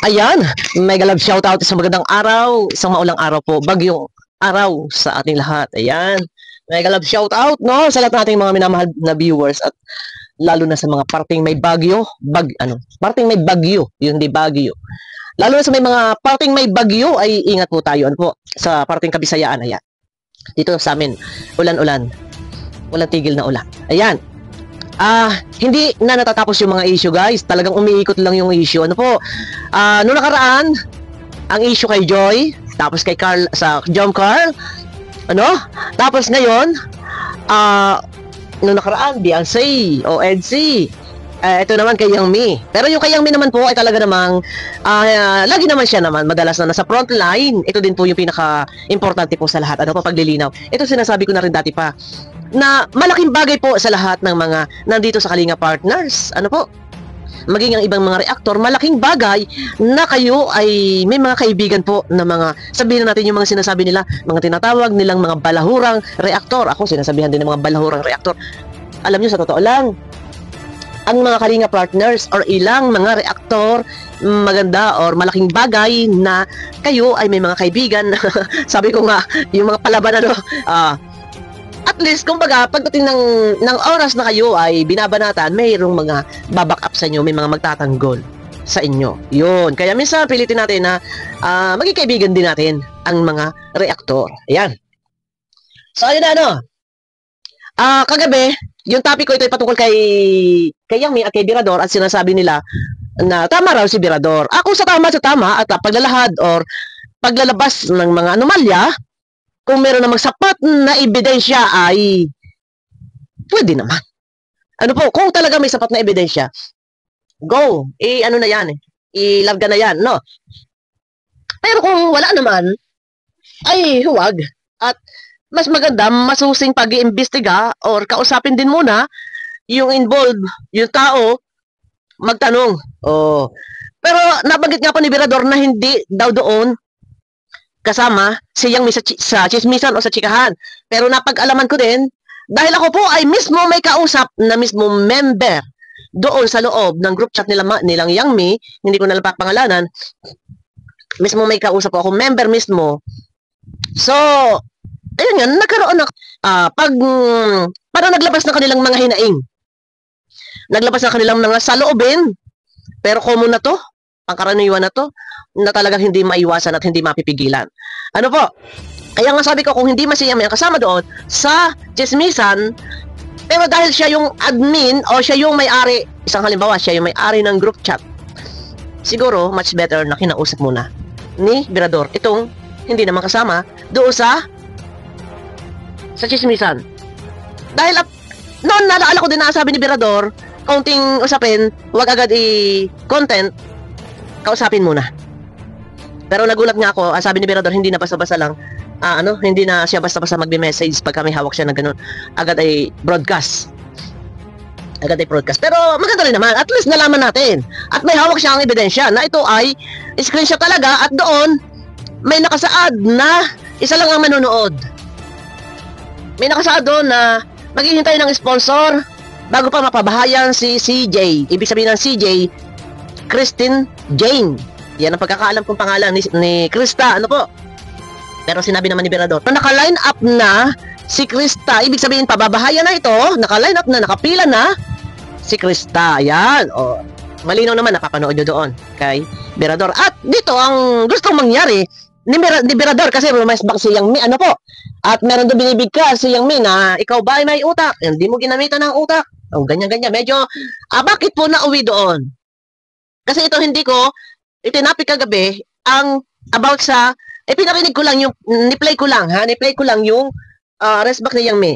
Ayan, mega love shoutout, isang magandang araw, isang maulang araw po, bagyong araw sa ating lahat. Ayan, mega love shoutout, no, sa lahat ng ating mga minamahal na viewers at lalo na sa mga parting may bagyo, parting may bagyo, yun di bagyo. Lalo na sa may mga parting may bagyo ay ingat po tayo, ano po, sa parting Kabisayaan, ayan. Dito sa amin, ulan-ulan, walang tigil na ulan. Ayan. Hindi na natatapos yung mga issue, guys. Talagang umiikot lang yung issue. Ano po? Noong nakaraan, ang issue kay Joy, tapos kay Carl, sa John Carl, ano? Tapos ngayon, noong nakaraan, Beyonce o EDC. Ito naman kay Yang Mi. Pero yung kay Yang Mi naman po ay talaga namang lagi naman siya naman madalas na nasa front line. Ito din po yung pinaka-importante po sa lahat. Ano po, paglilinaw. Ito sinasabi ko na rin dati pa na malaking bagay po sa lahat ng mga nandito sa Kalinga Partners. Ano po? Maging ang ibang mga reaktor, malaking bagay na kayo ay may mga kaibigan po na mga, sabihin natin yung mga sinasabi nila, mga tinatawag nilang mga balahurang reaktor. Ako, sinasabihan din ng mga balahurang reaktor. Alam nyo, sa totoo lang, ang mga Kalinga Partners or ilang mga reaktor, maganda or malaking bagay na kayo ay may mga kaibigan. Sabi ko nga, yung mga palaban, ano, at least, kumbaga, pagdating ng oras na kayo ay binabanatan, mayroong mga baback up sa inyo, may mga magtatanggol sa inyo. Yun. Kaya minsan, pilitin natin na maging kaibigan din natin ang mga reaktor. Ayan. So, ayun na, ano. Kagabi, yung topic ko ito ay patungkol kay Yang Mi at kay Birador at sinasabi nila na tama raw si Birador. Ako sa tama at paglalahad or paglalabas ng mga anomalya, kung meron namang sapat na ebidensya ay pwede naman. Ano po, kung talaga may sapat na ebidensya, go. Ano na yan, i-love ka na yan, no? Pero kung wala naman, ay huwag. At mas maganda, masusing pag-iimbestiga or kausapin din muna yung involved, yung tao, magtanong. Pero nabanggit nga po ni Birador na hindi daw doon kasama si Yang Mi sa chismisan o sa chikahan. Pero napag-alaman ko din, dahil ako po ay mismo may kausap na mismo member doon sa loob ng group chat nilang Yang Mi, hindi ko na lang papangalanan, mismo may kausap ako, member mismo. So, ayun nga, nagkaroon ng parang naglabas ng kanilang mga hinaing. Naglabas ng kanilang mga saloobin. Pero common na to, pangkaraniwan na to, na talagang hindi maiwasan at hindi mapipigilan. Ano po? Kaya nga sabi ko, kung hindi masiyang may kasama doon sa chismisan, pero dahil siya yung admin o siya yung may-ari, isang halimbawa, siya yung may-ari ng group chat, siguro, much better na kinausap muna ni Birador itong hindi naman kasama doon sa chismisan. Dahil noon, naalala ko din na sabi ni Birador, kaunting usapin, huwag agad i-content, kausapin muna. Pero nagulat nga ako, sabi ni Birador, hindi na basta-basta lang, hindi na siya basta-basta magbe-message pagka may hawak siya na ganun. Agad ay broadcast. Pero maganda rin naman, at least nalaman natin. At may hawak siya ang ebidensya na ito ay screenshot talaga at doon may nakasaad na isa lang ang manonood. May nakasaad doon na maghihintay ng sponsor bago pa mapabahayan si CJ. Ibig sabihin ng CJ, Christine Jane. Yan ang pagkakaalam kong pangalan ni Krista. Ano po? Pero sinabi naman ni Birador, naka-line up na si Krista. Ibig sabihin, pababahayan na ito. Naka-line up na, nakapila na si Krista. Yan. Malinaw naman, napapanood nyo doon kay Birador. At dito, ang gustong mangyari ni Birador, kasi rumasbak si Yang Mi. Ano po? At meron doon binibigkas si Yang Mi na ikaw ba ay may utak? Hindi mo ginamitan ng utak. Ganyan-ganyan. Medyo, bakit po nauwi doon? Kasi ito hindi ko itinapik kagabi ang about sa pinarinig ko lang yung ni-play ko lang yung resback ni Yang Mi.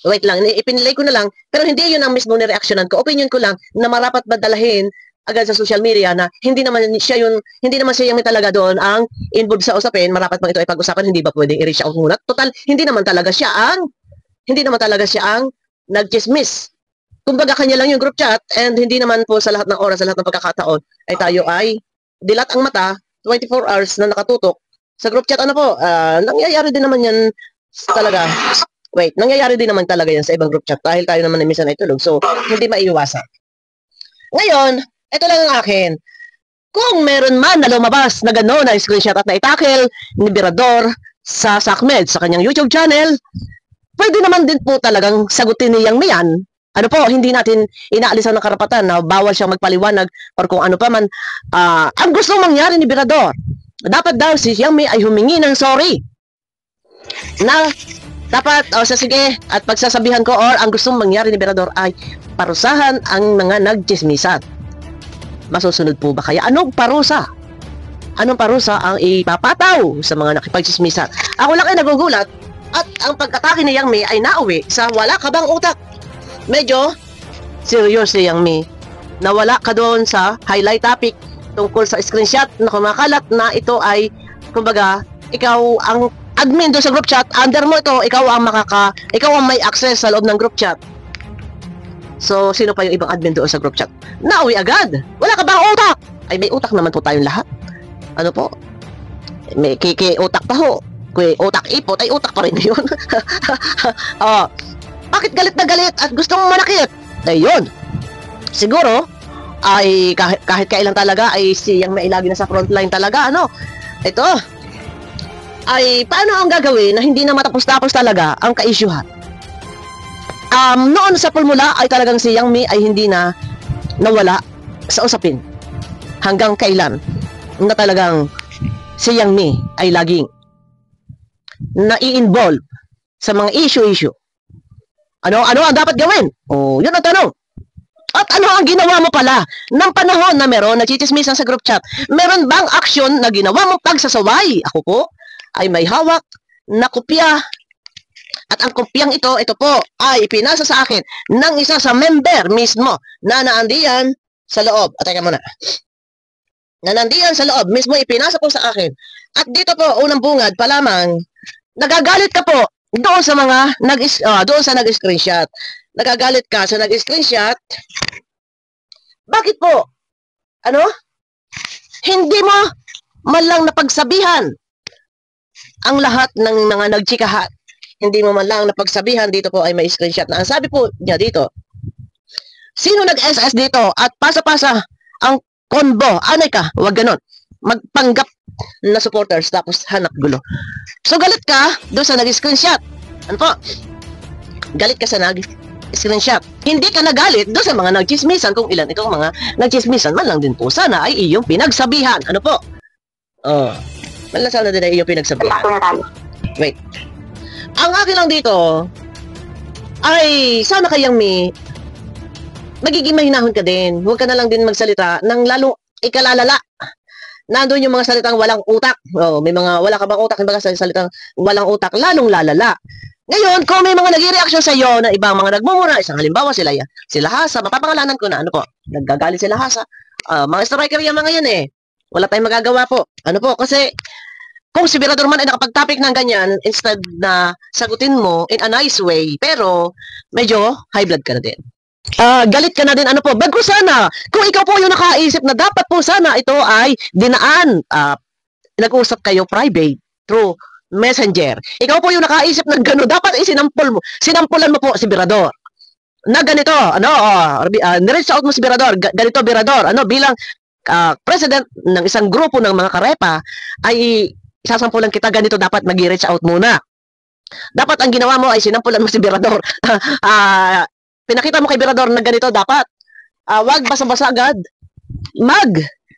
Wait lang, ipinilay ko na lang, pero hindi yun ang mismo ni-reactionan ko. Opinion ko lang na marapat ba dalahin agad sa social media na hindi naman si Yang Mi talaga doon ang involved sa usapin, marapat bang ito ay pag-usapan, hindi ba pwedeng i-reach out muna? Total, hindi naman talaga siya ang nag-chismis. Kumbaga kanya lang yung group chat and hindi naman po sa lahat ng oras, sa lahat ng pagkakataon ay tayo ay dilat ang mata 24 hours na nakatutok sa group chat. Ano po, nangyayari din naman yan talaga. Nangyayari din naman talaga yan sa ibang group chat dahil tayo naman ay minsan ay tulog. So, hindi maiiwasan. Ngayon, ito lang ang akin. Kung meron man na lumabas na gano'n na screenshot at na-tackle ni Birador sa SACMED sa kanyang YouTube channel, pwede naman din po talagang sagutin ni Yang Mi yan. Ano po, hindi natin inaalisan ng karapatan na bawal siyang magpaliwanag or kung ano pa man. Ang gusto mangyari ni Birador, dapat daw si Yang Mi ay humingi ng sorry. Na dapat, sige, at pagsasabihan ko or ang gustong mangyari ni Birador ay parusahan ang mga nagchismisan. Masusunod po ba kaya? Anong parusa? Anong parusa ang ipapataw sa mga nakipagchismisan? Ako lang ay nagugulat at ang pagkatake ni Yang Mi ay nauwi sa wala ka bang utak. Medyo serious si Yang Mi. Nawala ka doon sa highlight topic tungkol sa screenshot na kumakalat na ito ay, kumbaga, ikaw ang admin doon sa group chat, under mo ito, ikaw ang may access sa loob ng group chat. So, sino pa yung ibang admin doon sa group chat? Nauwi agad! Wala ka bang utak? Ay, may utak naman po tayong lahat. Ano po? May utak pa ho. Kung utak ipot, ay utak pa rin yun. Bakit galit na galit at gusto mong manakit? Ayun. Siguro, ay kahit kailan talaga, ay siyang mailagi na sa frontline talaga, ano? Ito, ay paano ang gagawin na hindi na matapos-tapos talaga ang ka-issuehan? Noon sa pulmula ay talagang si Yang Mi ay hindi na nawala sa usapin. Hanggang kailan na talagang si Yang Mi ay laging nai-involve sa mga issue-issue. Ano ang dapat gawin? Yun ang tanong. At ano ang ginawa mo pala ng panahon na meron nagchichismisan sa group chat? Meron bang aksyon na ginawa mong pagsasaway? Ako po ay may hawak na kopya. At ang kopyang ito po, ay ipinasa sa akin ng isa sa member mismo na naandiyan sa loob. Teka muna. Na nandiyan sa loob, mismo ipinasa po sa akin. At dito po, unang bungad pa lamang, nagagalit ka po doon sa mga doon sa nag-screenshot. Nagagalit ka sa nag-screenshot. Bakit po? Hindi mo man lang napagsabihan ang lahat ng mga nagchikahan. Hindi mo man lang napagsabihan, dito po ay may screenshot na. Ang sabi po niya dito, sino nag-SS dito at pasa-pasa ang combo? Anay ka, wag ganon. Magpanggap na supporters tapos hanap gulo. So galit ka doon sa nag-screenshot. Ano po? Galit ka sa nag-screenshot. Hindi ka nagalit doon sa mga nagchismisan, kung ilan ikaw mga nagchismisan, man lang din po sana ay iyong pinagsabihan. Ano po? Man lang sana din ay iyong pinagsabihan. Wait. Ang akin lang dito ay sana kayang magiging mahinahon ka din. Huwag ka na lang din magsalita ng lalong ikalalala. Nandun yung mga salitang walang utak. May mga wala ka bang utak, yung mga salitang walang utak, lalong lalala. Ngayon, kung may mga nag-reaction sa iyo na ibang mga nagmumura, isang halimbawa sila Hasa, mapapangalanan ko na, nagagalit sila Hasa. Mga striker yung mga yan eh. Wala tayong magagawa po. Kasi kung si Birador man ay nakapag-topic ng ganyan, instead na sagutin mo in a nice way, pero medyo high blood ka na din. Galit ka na din, bago sana, kung ikaw po yung nakaisip na dapat po sana ito ay dinaan, nag-usap kayo private, through messenger. Ikaw po yung nakaisip ng gano'n, dapat sinampulan mo po si Birador. Na ganito, nireach out mo si Birador, ganito Birador, bilang president ng isang grupo ng mga karepa, ay sasampulan kita ganito, dapat mag-reach out muna. Dapat ang ginawa mo ay sinampulan mo si Birador. Pinakita mo kay Birador na ganito dapat. Wag basa-basa agad.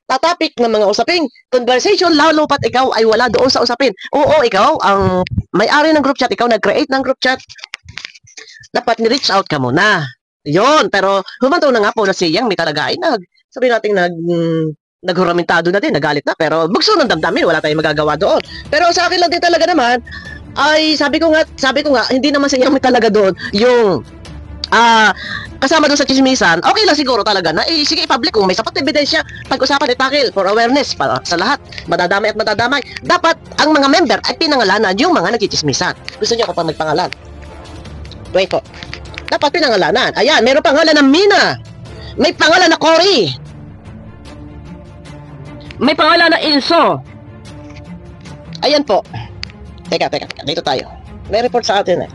Tatapik ng mga usaping conversation, lalo pat ikaw ay wala doon sa usapin. Oo, ikaw ang may-ari ng group chat, ikaw nag-create ng group chat. Dapat ni-reach out ka muna. Yun, pero humantaw na nga po na si Yang Mi talaga ay sabihin natin naghuramentado na din, nagalit na, pero bugso ng damdamin, wala tayong magagawa doon. Pero sa akin lang din talaga naman, ay sabi ko nga, hindi naman sa Yang Mi talaga doon, yung kasama doon sa chismisan, okay lang siguro talaga na, sige i-public kung may sapat na ebidensya, pag-usapan itakil for awareness para sa lahat, madadamay at madadamay. Dapat ang mga member ay pinangalanan yung mga nagchichismisan. Gusto niyo ko pa magpangalan? Wait po. Dapat pinangalanan. Ayan, mayroong pangalan ng Mina. May pangalan na Cory. May pangalan na Ilso. Ayan po. Teka. Dito tayo. May report sa atin eh.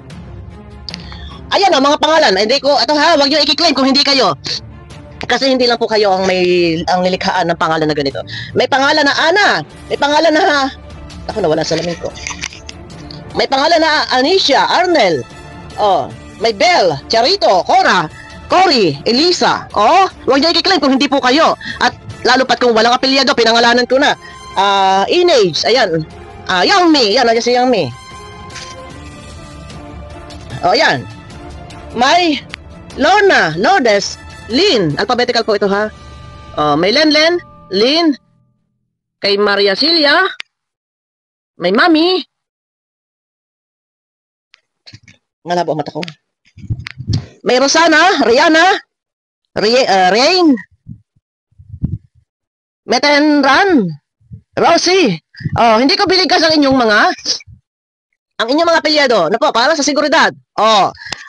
Ayan o, mga pangalan. Hindi ko, wag nyo i-claim kung hindi kayo. Kasi hindi lang po kayo ang nilikhaan ng pangalan na ganito. May pangalan na Ana, may pangalan na ako nawala sa lamin ko. May pangalan na Anisha, Arnel. Oh, may Belle, Charito, Cora, Cory, Elisa. Oh, huwag niyo i-claim kung hindi po kayo. At lalo pat kung walang apelyado, pinangalanan ko na. Inage, ayan. Young Me, yan, nandiyan si Young Me. Oh, yan. May Lorna, Lourdes, Lynn, alphabetical po ito ha. May Lenlen, Lynn, kay Maria Celia, may Mami. Ngalabo ang mata ko. May Rosana, Rihanna, Rain, Metenran, Rosie. Hindi ko binigkas ang inyong mga apelyado. Na po, para sa seguridad.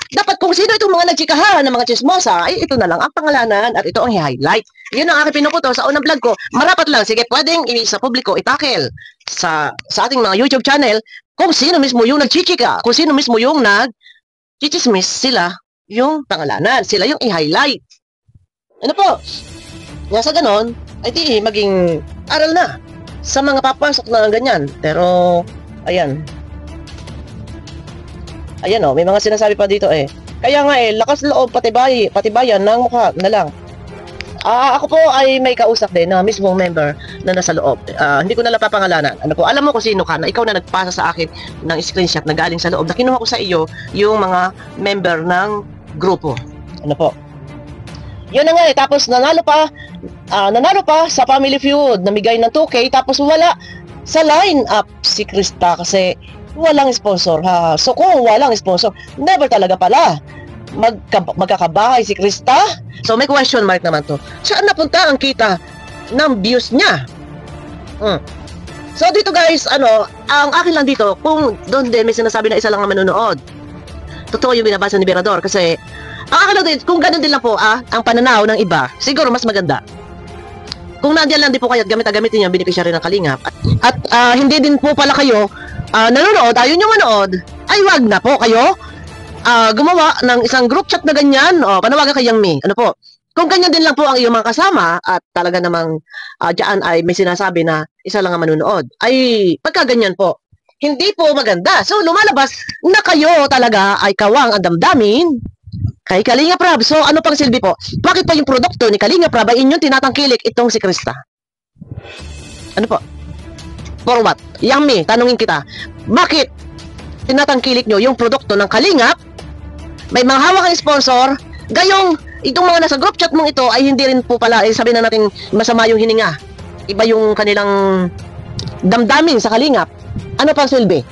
Dapat kung sino itong mga nagchikahan ng mga chismosa, ay ito na lang ang pangalanan at ito ang i-highlight. Yun ang aking pinukuto sa unang vlog ko. Marapat lang, sige, pwedeng sa publiko itakel sa ating mga YouTube channel kung sino mismo yung nagchichika, kung sino mismo yung nag-chichismis, sila yung pangalanan, sila yung i-highlight. Ano po? Nga sa ganon, ay di maging aral na sa mga papasok na ganyan. Pero, ayan. Ayan may mga sinasabi pa dito Kaya nga lakas loob patibayan ng mukha na lang. Ako po ay may kausap din na mismong member na nasa loob. Hindi ko na lang papangalanan. Ano po, alam mo kung sino ka na ikaw na nagpasa sa akin ng screenshot na galing sa loob na kinuha ko sa iyo yung mga member ng grupo. Ano po? Yun na nga tapos nanalo pa sa Family Feud, namigay ng 2K tapos wala sa line-up si Krista kasi walang sponsor ha. So kung walang sponsor, never talaga pala magkakabahay si Krista. So may question mark naman to. Saan napunta ang kita ng views niya? So dito guys, ang akin lang dito, kung doon din may sinasabi na isa lang ang manonood. Totoo yung binabasa ni Berador kasi ang akin lang din, kung ganun din lang po ang pananaw ng iba, siguro mas maganda. Kung nandiyan lang din po kayo at gamitin niyo ang beneficiary ng Kalingap at hindi din po pala kayo nanonood, ayun yung manood, ay wag na po kayo gumawa ng isang group chat na ganyan. Panawagan kay Young Me. Ano po? Kung ganyan din lang po ang iyong mga kasama at talaga namang dyan ay may sinasabi na isa lang ang manonood, ay pagka ganyan po, hindi po maganda. So lumalabas na kayo talaga ay kawang ang damdamin kay Kalingap Rab. So ano pang silbi po? Bakit pa yung produkto ni Kalingap Rab ay inyong tinatangkilik itong si Krista? Ano po? For what? Young Me, tanungin kita. Bakit tinatangkilik nyo yung produkto ng Kalingap? May mga hawak ang sponsor, gayong itong mga nasa group chat mong ito ay hindi rin po pala, sabi na natin masama yung hininga. Iba yung kanilang damdamin sa Kalingap. Ano pang silbi?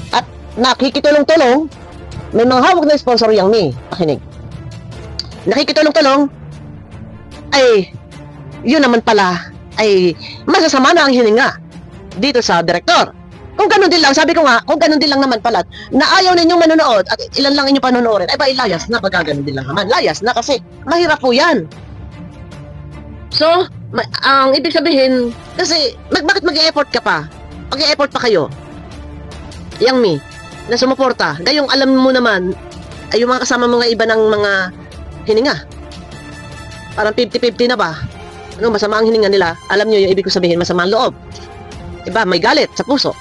At nakikitulong-tulong, may mga hawak na sponsor Young Me. Pakinig. Nakikitulong-tulong, ay yun naman pala ay masasama na ang hininga dito sa direktor. Kung ganun din lang, sabi ko nga, kung ganun din lang naman pala, na ayaw ninyong manonood at ilan lang inyong panonoorin, ay ba ilayas na pagka ganun din lang naman. Layas na kasi mahirap po yan. So, ang ibig sabihin, kasi bakit mag-e-effort ka pa? Mag-e-effort pa kayo. Young Me, na sumuporta. Gayong alam mo naman, ay yung mga kasama mga iba ng mga hininga. Parang 50-50 na ba? Masama ang hininga nila. Alam nyo yung ibig ko sabihin, masama ang loob. Diba, may galit sa puso.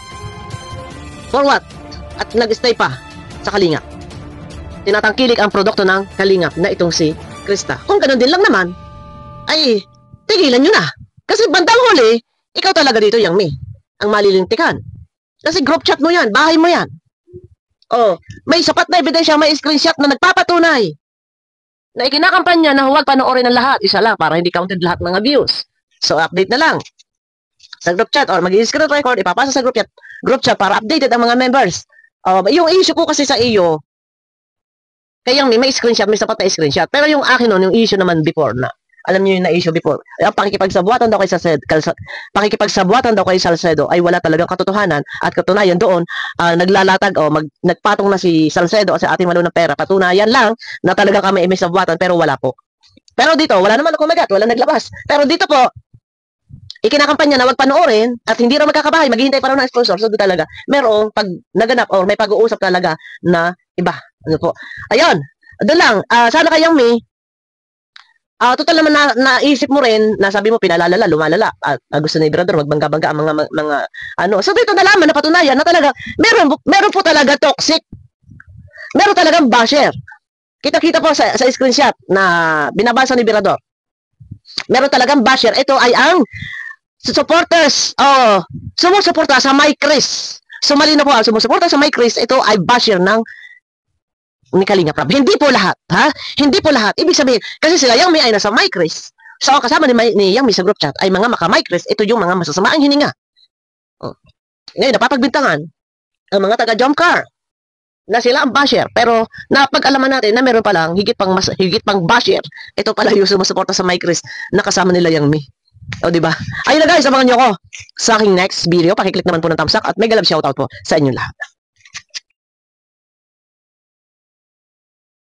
For what? At nag-stay pa sa Kalingap. Tinatangkilik ang produkto ng Kalingap na itong si Krista. Kung ganun din lang naman, ay tigilan nyo na. Kasi bandang huli, ikaw talaga dito, Young Me, ang malilintikan. Kasi group chat mo yan, bahay mo yan. May sapat na ebidensya, may screenshot na nagpapatunay na ikinakampanya na huwag panoorin ng lahat. Isa lang, para hindi counted lahat ng views. So, update na lang sa group chat or mag-screen record, ipapasa sa group chat para updated ang mga members. Yung issue ko kasi sa iyo, kaya may screenshot, may sapat na screenshot. Pero yung akin yung issue naman before na, alam niyo yung na-issue before, pakikipagsabuatan daw kay Salcedo ay wala talagang katotohanan at katunayan doon, naglalatag nagpatong na si Salcedo sa ating malo ng pera. Patunayan lang na talaga kami may sabuatan pero wala po. Pero dito, wala naman kumagat, wala naglabas. Pero dito po, ikinakampanya na wag panoorin at hindi raw magkakabahay, maghihintay pa raw ng sponsor. So talaga, merong pag naganap or may pag-uusap talaga na iba. Ano po? Ayun, doon lang. Sana kay Young Me, total naman naisip mo rin, nasabi mo pinalalala, lumalala, at gusto ni Ibrador magbangga-bangga ang mga ano. So dito nalaman na patunayan na talaga meron po talaga toxic. Meron talagang basher. Kita-kita po sa screenshot na binabasa ni Ibrador. Meron talagang basher. Ito ay ang supporters, sumusuporta sa My Chris. Sumali na po ang sumusuporta sa My Chris. Ito ay basher ng ni Kalinga Prab. Hindi po lahat, ha? Hindi po lahat. Ibig sabihin, kasi sila Yang Mi ay nasa My Chris. So, kasama ni Yang Mi sa group chat ay mga maka-My Chris. Ito yung mga masasama ang hininga. Ngayon, napapagbintangan ang mga taga-Jomcar na sila ang basher. Pero, napag-alaman natin na meron palang higit pang basher. Ito pala yung sumusuporta sa My Chris na kasama nila Yang Mi. O, diba? Ayun na guys, abangan nyo ako sa aking next video. Pakiclick naman po ng thumbs up at mega love shoutout po sa inyong lahat.